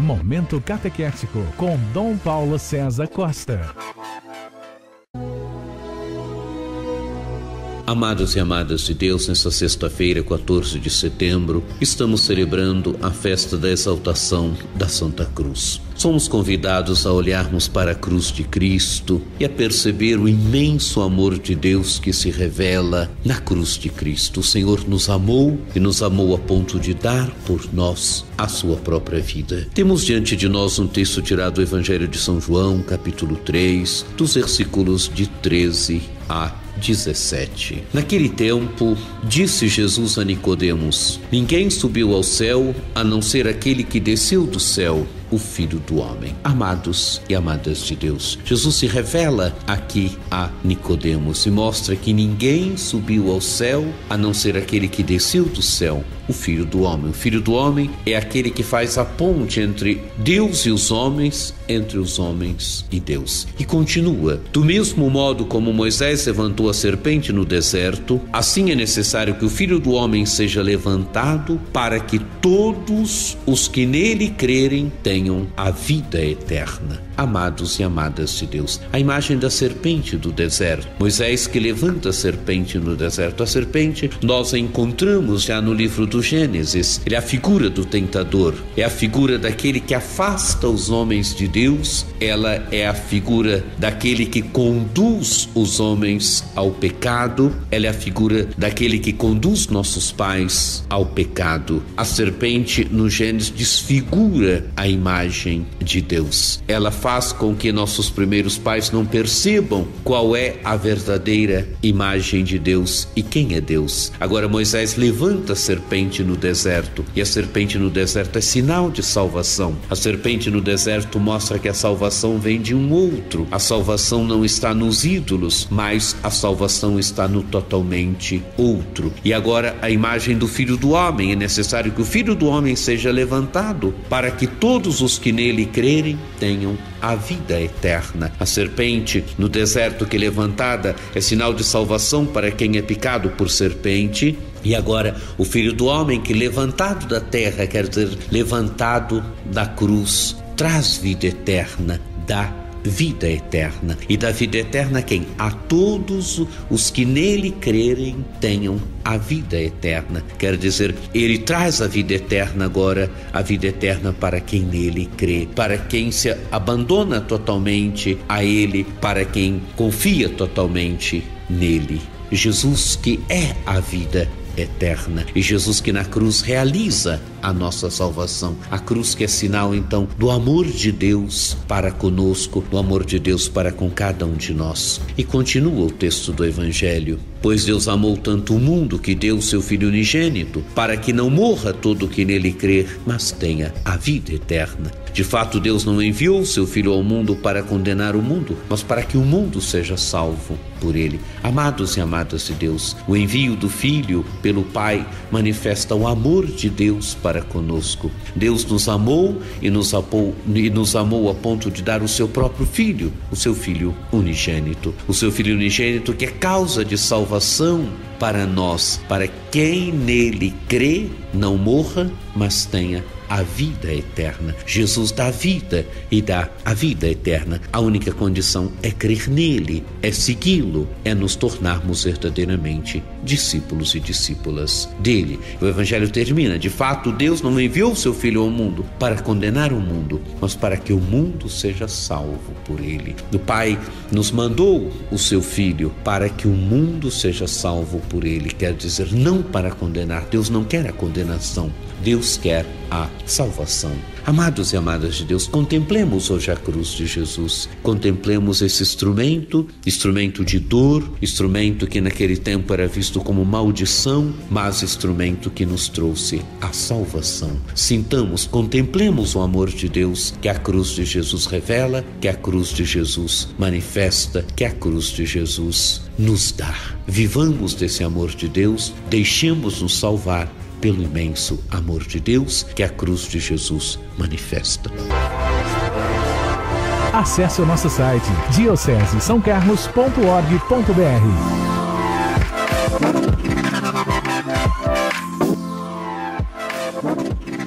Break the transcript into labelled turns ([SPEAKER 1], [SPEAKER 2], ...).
[SPEAKER 1] Momento Catequético com Dom Paulo César Costa.
[SPEAKER 2] Amados e amadas de Deus, nesta sexta-feira, 14 de setembro, estamos celebrando a festa da exaltação da Santa Cruz. Somos convidados a olharmos para a cruz de Cristo e a perceber o imenso amor de Deus que se revela na cruz de Cristo. O Senhor nos amou e nos amou a ponto de dar por nós a sua própria vida. Temos diante de nós um texto tirado do Evangelho de São João, capítulo 3, dos versículos de 13 a 17. Naquele tempo, disse Jesus a Nicodemos: ninguém subiu ao céu a não ser aquele que desceu do céu, o Filho do Homem. Amados e amadas de Deus, Jesus se revela aqui a Nicodemos e mostra que ninguém subiu ao céu a não ser aquele que desceu do céu, o Filho do Homem. O Filho do Homem é aquele que faz a ponte entre Deus e os homens, entre os homens e Deus. E continua: do mesmo modo como Moisés levantou a serpente no deserto, assim é necessário que o Filho do Homem seja levantado, para que todos os que nele crerem tenham a vida eterna. Amados e amadas de Deus, a imagem da serpente do deserto, Moisés que levanta a serpente no deserto. A serpente nós a encontramos já no livro do Gênesis. Ele é a figura do tentador, é a figura daquele que afasta os homens de Deus, ela é a figura daquele que conduz os homens ao pecado, ela é a figura daquele que conduz nossos pais ao pecado. A serpente no Gênesis desfigura a imagem de Deus, ela faz com que nossos primeiros pais não percebam qual é a verdadeira imagem de Deus e quem é Deus. Agora Moisés levanta a serpente no deserto, e a serpente no deserto é sinal de salvação. A serpente no deserto mostra que a salvação vem de um outro. A salvação não está nos ídolos, mas a salvação está no totalmente outro. E agora a imagem do Filho do Homem, é necessário que o Filho do Homem seja levantado, para que todos os que nele crerem tenham a vida eterna. A serpente no deserto que levantada é sinal de salvação para quem é picado por serpente. E agora o Filho do Homem que levantado da terra, quer dizer, levantado da cruz, traz vida eterna, dá vida eterna. E da vida eterna a quem? A todos os que nele crerem tenham a vida eterna. Quer dizer, ele traz a vida eterna agora, a vida eterna para quem nele crê, para quem se abandona totalmente a ele, para quem confia totalmente nele. Jesus que é a vida eterna, e Jesus que na cruz realiza a nossa salvação. A cruz que é sinal então do amor de Deus para conosco, do amor de Deus para com cada um de nós. E continua o texto do Evangelho: pois Deus amou tanto o mundo que deu o seu Filho unigênito, para que não morra todo o que nele crer, mas tenha a vida eterna. De fato, Deus não enviou o seu Filho ao mundo para condenar o mundo, mas para que o mundo seja salvo por ele. Amados e amadas de Deus, o envio do Filho pelo Pai manifesta o amor de Deus para conosco. Deus nos amou e nos amou a ponto de dar o seu próprio Filho, o seu Filho unigênito. O seu Filho unigênito que é causa de salvação para nós, para quem nele crê, não morra, mas tenha a vida eterna. Jesus dá vida e dá a vida eterna. A única condição é crer nele, é segui-lo, é nos tornarmos verdadeiramente discípulos e discípulas dele. O Evangelho termina: de fato, Deus não enviou o seu Filho ao mundo para condenar o mundo, mas para que o mundo seja salvo por ele. O Pai nos mandou o seu Filho para que o mundo seja salvo por ele, quer dizer, não para condenar. Deus não quer a condenação, Deus quer a salvação. Amados e amadas de Deus, contemplemos hoje a cruz de Jesus, contemplemos esse instrumento de dor, instrumento que naquele tempo era visto como maldição, mas instrumento que nos trouxe a salvação. Sintamos, contemplemos o amor de Deus que a cruz de Jesus revela, que a cruz de Jesus manifesta, que a cruz de Jesus nos dá. Vivamos desse amor de Deus, deixemos-nos salvar pelo imenso amor de Deus que a cruz de Jesus manifesta.
[SPEAKER 1] Acesse o nosso site diocesesaocarlos.org.br.